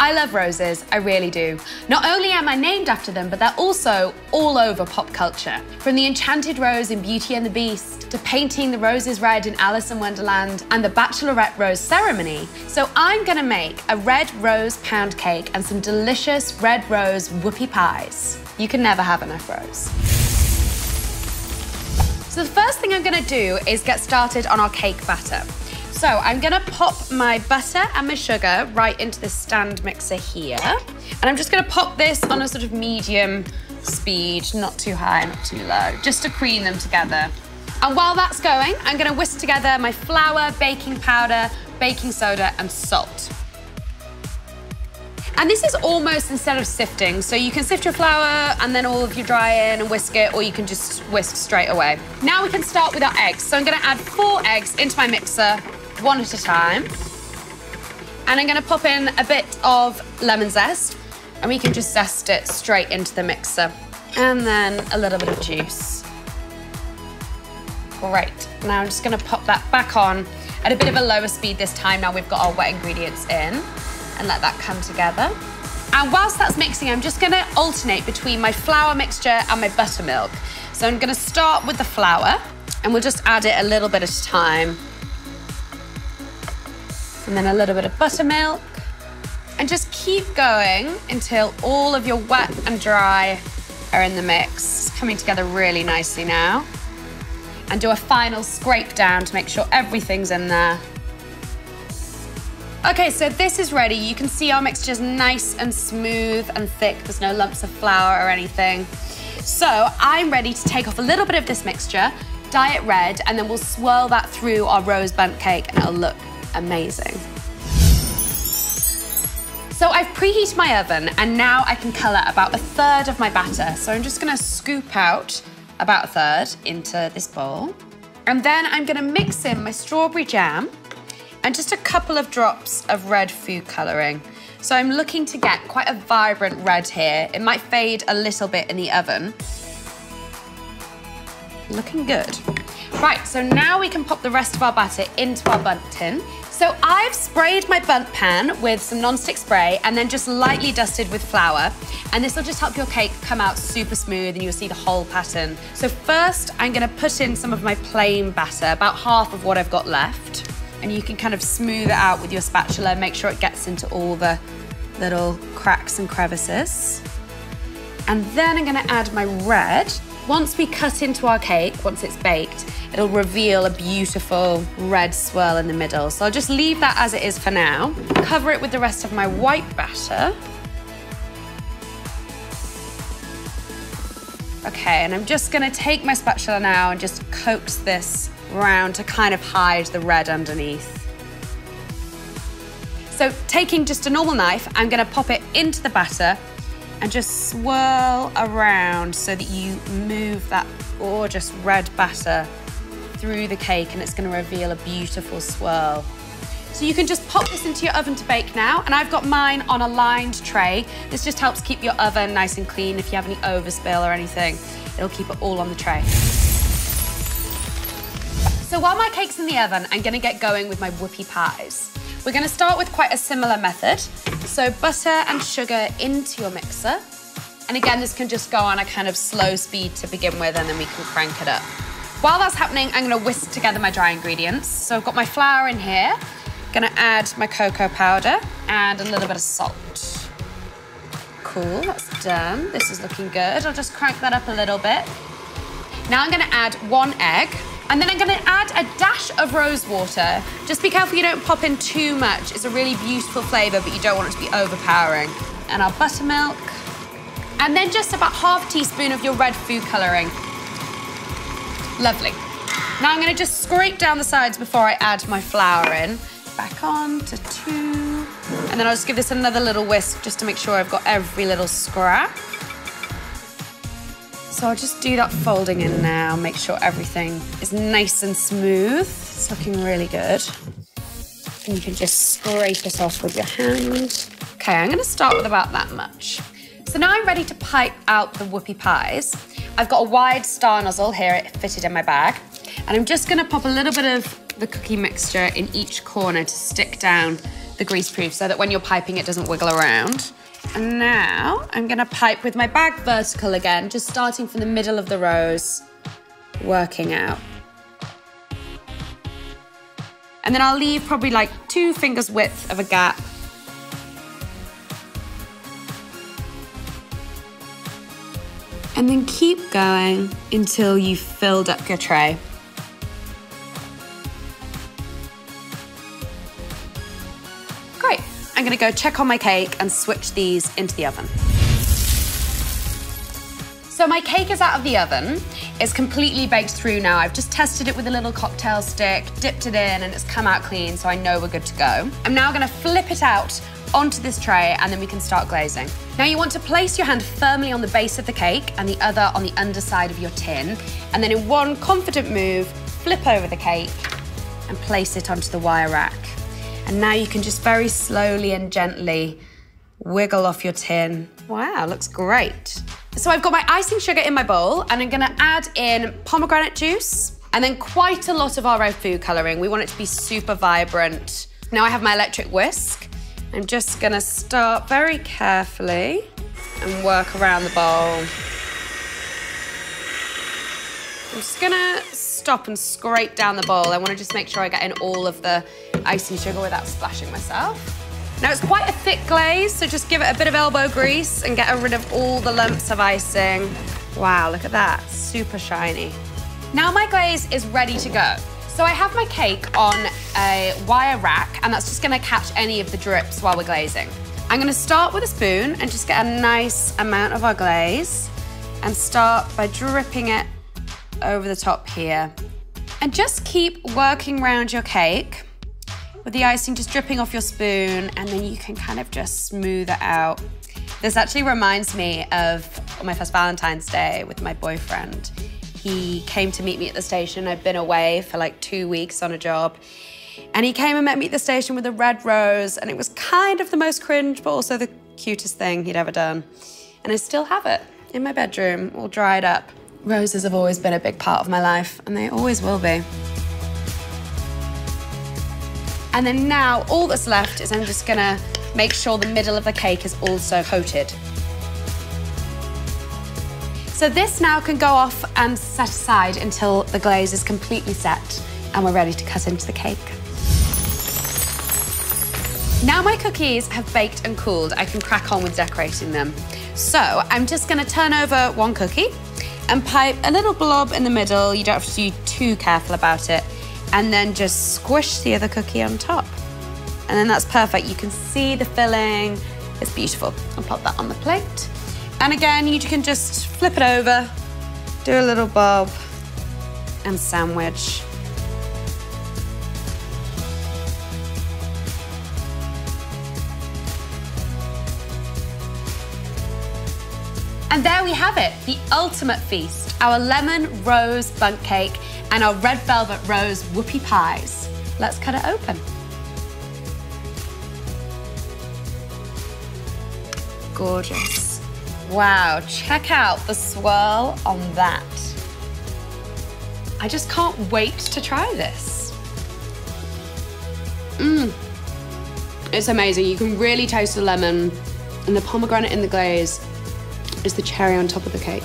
I love roses, I really do. Not only am I named after them, but they're also all over pop culture. From the enchanted rose in Beauty and the Beast, to painting the roses red in Alice in Wonderland, and the bachelorette rose ceremony. So I'm gonna make a red rose pound cake and some delicious red rose whoopie pies. You can never have enough rose. So the first thing I'm gonna do is get started on our cake batter. So I'm gonna pop my butter and my sugar right into this stand mixer here. And I'm just gonna pop this on a sort of medium speed, not too high, not too low, just to cream them together. And while that's going, I'm gonna whisk together my flour, baking powder, baking soda, and salt. And this is almost instead of sifting, so you can sift your flour and then all of your dry in and whisk it, or you can just whisk straight away. Now we can start with our eggs. So I'm gonna add 4 eggs into my mixer, one at a time. And I'm gonna pop in a bit of lemon zest, and we can just zest it straight into the mixer. And then a little bit of juice. Great. Now I'm just gonna pop that back on at a bit of a lower speed this time. Now we've got our wet ingredients in, and let that come together. And whilst that's mixing, I'm just gonna alternate between my flour mixture and my buttermilk. So I'm gonna start with the flour, and we'll just add it a little bit at a time. And then a little bit of buttermilk. And just keep going until all of your wet and dry are in the mix. It's coming together really nicely now. And do a final scrape down to make sure everything's in there. Okay, so this is ready. You can see our mixture's nice and smooth and thick. There's no lumps of flour or anything. So I'm ready to take off a little bit of this mixture, dye it red, and then we'll swirl that through our rose Bundt cake and it'll look amazing. So I've preheated my oven and now I can colour about 1/3 of my batter. So I'm just gonna scoop out about 1/3 into this bowl. And then I'm gonna mix in my strawberry jam and just a couple of drops of red food colouring. So I'm looking to get quite a vibrant red here. It might fade a little bit in the oven. Looking good. Right, so now we can pop the rest of our batter into our Bundt tin. So I've sprayed my Bundt pan with some non-stick spray and then just lightly dusted with flour. And this will just help your cake come out super smooth and you'll see the whole pattern. So first, I'm gonna put in some of my plain batter, about half of what I've got left. And you can kind of smooth it out with your spatula, make sure it gets into all the little cracks and crevices. And then I'm gonna add my red. Once we cut into our cake, once it's baked, it'll reveal a beautiful red swirl in the middle. So I'll just leave that as it is for now. Cover it with the rest of my white batter. Okay, and I'm just gonna take my spatula now and just coax this round to kind of hide the red underneath. So taking just a normal knife, I'm gonna pop it into the batter and just swirl around so that you move that gorgeous red batter through the cake and it's gonna reveal a beautiful swirl. So you can just pop this into your oven to bake now, and I've got mine on a lined tray. This just helps keep your oven nice and clean. If you have any overspill or anything, it'll keep it all on the tray. So while my cake's in the oven, I'm gonna get going with my whoopie pies. We're gonna start with quite a similar method. So butter and sugar into your mixer. And again, this can just go on a kind of slow speed to begin with, and then we can crank it up. While that's happening, I'm gonna whisk together my dry ingredients. So I've got my flour in here. Gonna add my cocoa powder and a little bit of salt. Cool, that's done. This is looking good. I'll just crank that up a little bit. Now I'm gonna add 1 egg. And then I'm gonna add a dash of rose water. Just be careful you don't pop in too much. It's a really beautiful flavor, but you don't want it to be overpowering. And our buttermilk. And then just about ½ teaspoon of your red food coloring. Lovely. Now I'm gonna just scrape down the sides before I add my flour in. Back on to 2. And then I'll just give this another little whisk just to make sure I've got every little scrap. So I'll just do that folding in now, make sure everything is nice and smooth. It's looking really good. And you can just scrape it off with your hand. Okay, I'm gonna start with about that much. So now I'm ready to pipe out the whoopie pies. I've got a wide star nozzle here, it fitted in my bag. And I'm just gonna pop a little bit of the cookie mixture in each corner to stick down the greaseproof so that when you're piping, it doesn't wiggle around. And now I'm gonna pipe with my bag vertical again, just starting from the middle of the rose, working out. And then I'll leave probably like 2 fingers width of a gap. And then keep going until you've filled up your tray. Great. I'm gonna go check on my cake and switch these into the oven. So my cake is out of the oven. It's completely baked through now. I've just tested it with a little cocktail stick, dipped it in, and it's come out clean, so I know we're good to go. I'm now gonna flip it out onto this tray, and then we can start glazing. Now you want to place your hand firmly on the base of the cake and the other on the underside of your tin, and then in one confident move, flip over the cake and place it onto the wire rack. And now you can just very slowly and gently wiggle off your tin. Wow, looks great. So I've got my icing sugar in my bowl, and I'm gonna add in pomegranate juice and then quite a lot of our red food coloring. We want it to be super vibrant. Now I have my electric whisk. I'm just gonna start very carefully and work around the bowl. I'm just gonna stop and scrape down the bowl. I wanna just make sure I get in all of the icing sugar without splashing myself. Now it's quite a thick glaze, so just give it a bit of elbow grease and get rid of all the lumps of icing. Wow, look at that, super shiny. Now my glaze is ready to go. So I have my cake on a wire rack, and that's just gonna catch any of the drips while we're glazing. I'm gonna start with a spoon and just get a nice amount of our glaze and start by dripping it over the top here. And just keep working around your cake with the icing just dripping off your spoon, and then you can kind of just smooth it out. This actually reminds me of my first Valentine's Day with my boyfriend. He came to meet me at the station. I'd been away for like 2 weeks on a job. And he came and met me at the station with a red rose, and it was kind of the most cringe, but also the cutest thing he'd ever done. And I still have it in my bedroom, all dried up. Roses have always been a big part of my life, and they always will be. And then now all that's left is I'm just gonna make sure the middle of the cake is also coated. So this now can go off and set aside until the glaze is completely set and we're ready to cut into the cake. Now my cookies have baked and cooled, I can crack on with decorating them. So I'm just gonna turn over one cookie and pipe a little blob in the middle. You don't have to be too careful about it. And then just squish the other cookie on top. And then that's perfect. You can see the filling. It's beautiful. I'll pop that on the plate. And again, you can just flip it over, do a little bob, and sandwich. And there we have it, the ultimate feast. Our lemon rose bundt cake and our red velvet rose whoopie pies. Let's cut it open. Gorgeous. Wow, check out the swirl on that. I just can't wait to try this. It's amazing. You can really taste the lemon, and the pomegranate in the glaze is the cherry on top of the cake.